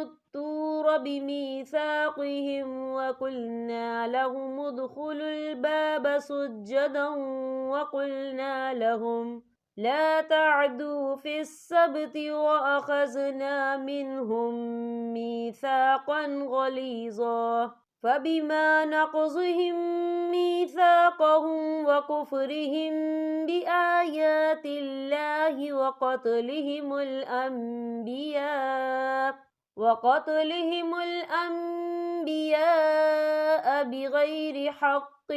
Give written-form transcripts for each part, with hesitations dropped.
الطور بميثاقهم وقلنا لهم ادخلوا الباب سجدا وقلنا لهم لا تعدوا في السبت وأخذنا منهم ميثاقا غليظا فبما نقضهم ميثاقهم وكفرهم بآيات الله وقتلهم الأنبياء بغير حق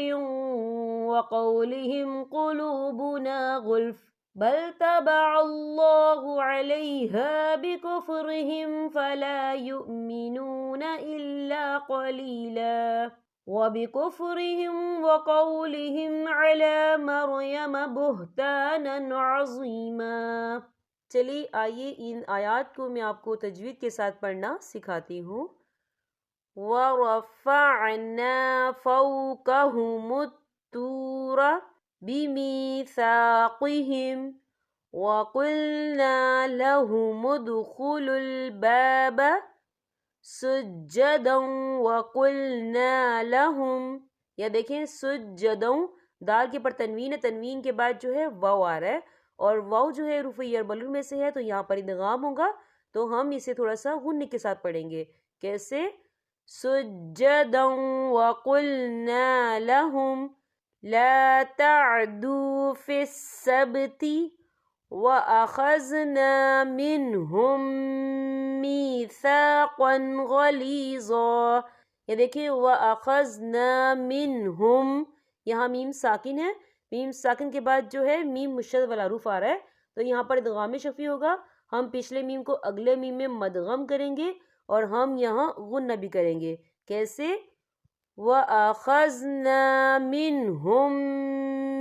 وقولهم قلوبنا غلف بل طبع الله عليها بكفرهم فلا يؤمنون إلا قليلا وبكفرهم وقولهم على مريم بهتانا عظيما۔ چلیے آئیے ان آیات کو میں آپ کو تجوید کے ساتھ پڑھنا سکھاتی ہوں۔ وَرَفَعْنَا فَوْقَهُمُ الطُّورَ بِمِيثَاقِهِمْ وَقُلْنَا لَهُمُ ادْخُلُوا الْبَابَ سُجَّدًا وَقُلْنَا لَهُمْ، یا دیکھیں سجدوں، دال کے پر تنوین ہے، تنوین کے بعد جو ہے واو آ رہا ہے، اور واو جو ہے حروف یربلون میں سے ہے تو یہاں پر ادغام ہوگا، تو ہم اسے تھوڑا سا غنّے کے ساتھ پڑھیں گے۔ کیسے؟ سجدا وقلنا لهم لا تعدوا في السبت واخذنا منهم ميثاقا غليظا، یہ دیکھیں واخذنا منهم، یہاں میم ساکن ہے، میم ساکن کے بعد جو ہے میم مشدد والا حروف آ رہا ہے تو یہاں پر ادغام شفوی ہوگا۔ ہم پچھلے میم کو اگلے میم میں مدغم کریں گے اور ہم یہاں غنہ بھی کریں گے۔ کیسے؟ وَأَخَذْنَا مِنْهُمْ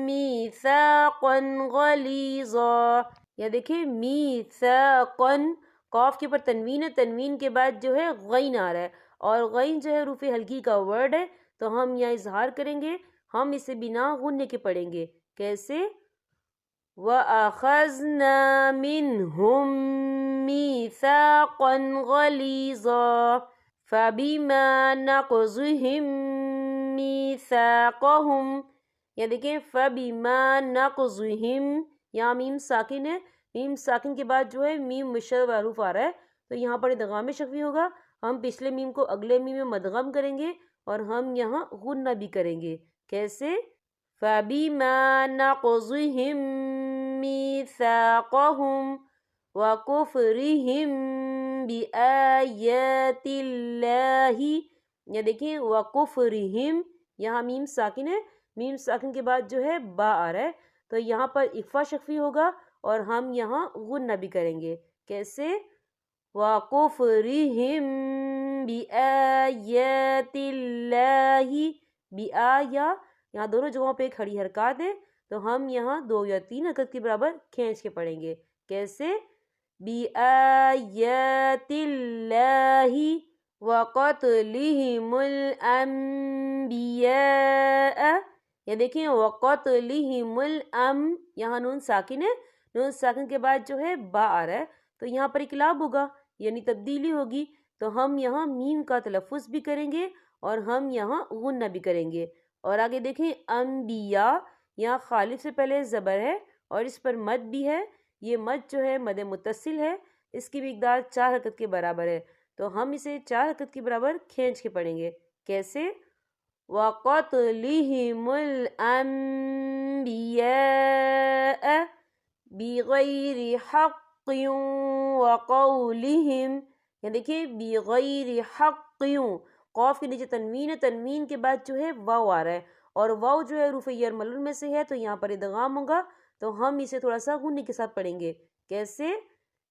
مِيثَاقًا غَلِيظًا، یا دیکھیں میثاقًا، قاف کے پر تنوین ہے، تنوین کے بعد جو ہے غین آ رہا ہے، اور غین جو ہے حروف ہلکی کا ورڈ ہے تو ہم یہاں اظہار کریں گے، ہم اسے بنا غنّے کے پڑھیں گے۔ کیسے؟ وَأَخَذْنَا مِنْهُمْ مِيثَاقًا غَلِيظًا فَبِمَا نَقْضِهِمْ مِيثَاقَهُمْ، یا دیکھیں فَبِمَا نَقْضِهِمْ، یہاں میم ساکن ہے، میم ساکن کے بعد جو ہے میم مشدد حروف آ رہا ہے تو یہاں پر ادغام شفوی ہوگا۔ ہم پچھلے میم کو اگلے میم میں مدغم کریں گے اور ہم یہاں غنہ بھی کریں گے۔ کیسے؟ فَبِمَا نَقْضِهِمْ مِيثَاقَهُمْ وَكُفْرِهِمْ بِآيَاتِ اللَّهِ، یا دیکھیں وَكُفْرِهِمْ، یہاں میم ساکن ہے، میم ساکن کے بعد جو ہے با آ رہا ہے تو یہاں پر اخفا شفوی ہوگا اور ہم یہاں غنہ بھی کریں گے۔ کیسے؟ وَكُفْرِهِمْ بِآيَاتِ اللَّهِ، بِآیا، یہاں دونوں جگہوں پہ کھڑی حرکات ہے تو ہم یہاں 2 یا 3 حرکت کے برابر کھینچ کے پڑھیں گے۔ کیسے؟ بِآيَاتِ اللَّهِ وَقَتْلِهِمُ الْأَنْبِيَاءَ، یا دیکھیں وَقَتْلِهِمُ یہاں نون ساکن ہے، نون ساکن کے بعد جو ہے با آ رہا ہے تو یہاں پر اقلاب ہوگا یعنی تبدیلی ہوگی، تو ہم یہاں میم کا تلفظ بھی کریں گے اور ہم یہاں غنہ بھی کریں گے۔ اور آگے دیکھیں انبیاء، یہاں خالف سے پہلے زبر ہے اور اس پر مد بھی ہے، یہ مد جو ہے مد متصل ہے، اس کی مقدار 4 حرکت کے برابر ہے تو ہم اسے 4 حرکت کے برابر کھینچ کے پڑھیں گے۔ کیسے؟ وَقَتْلِهِمُ الْأَنْبِيَاءَ بِغَيْرِ حَقٍّ وَقَوْلِهِمْ، یہ دیکھیں بِغَيْرِ حَقٍّ، قوف کے نیچے تنوین ہے، تنوین کے بعد جو ہے واو آ رہا ہے، اور واو جو ہے حروف یرملون میں سے ہے تو یہاں پر ادغام ہوگا، تو ہم اسے تھوڑا سا غنّے کے ساتھ پڑھیں گے. کیسے؟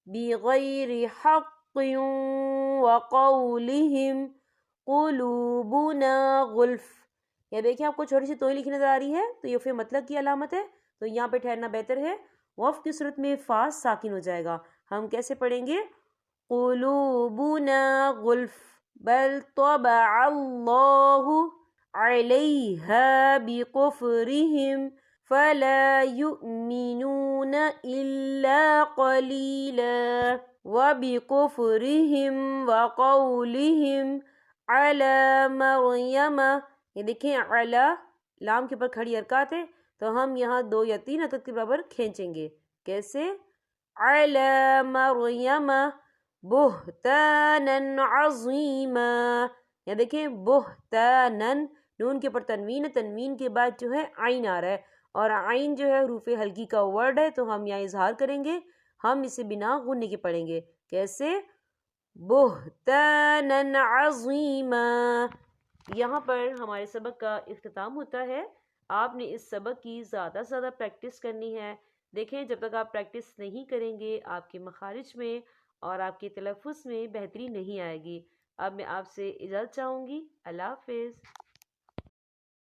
بِغَيْرِ حَقٍّ وَقَوْلِهِمْ قُلُوبُنَا غُلْفٌ. یہ دیکھیں آپ کو چھوٹی سی توئی لکھی نظر آ رہی ہے، تو یہ فی مطلق کی علامت ہے، تو یہاں پہ ٹھہرنا بہتر ہے. وقف کی صورت میں فا ساکن ہو جائے گا. ہم کیسے پڑھیں گے؟ قُلُوبُنَا غُلْفٌ بَلْ طَبَعَ اللَّهُ عَلَيْهَا بِكُفْرِهِمْ فَلَا يُؤْمِنُونَ إِلَّا قَلِيلًا وَبِكُفْرِهِمْ وَقَوْلِهِمْ عَلَى مَرْيَمَ. یہ دیکھیں علا لام کے اوپر کھڑی حرکات ہے، تو ہم یہاں 2 یا 3 عدد کے برابر کھینچیں گے. کیسے؟ عَلَى مَرْيَمَ بُهْتَانًا عَظِيمًا. یہ دیکھیں بُهْتَانًا، نون کے اوپر تنوین ہے، تنوین کے بعد جو ہے عین آ رہا ہے، اور عین جو ہے حروف ہلکی کا ورڈ ہے، تو ہم یہاں اظہار کریں گے، ہم اسے بنا غنّے کے پڑھیں گے. کیسے؟ بُهْتَانًا عَظِيمًا. یہاں پر ہمارے سبق کا اختتام ہوتا ہے. آپ نے اس سبق کی زیادہ سے زیادہ پریکٹس کرنی ہے. دیکھیں جب تک آپ پریکٹس نہیں کریں گے آپ کے مخارج میں اور آپ کے تلفظ میں بہتری نہیں آئے گی. اب میں آپ سے اجازت چاہوں گی. اللہ حافظ.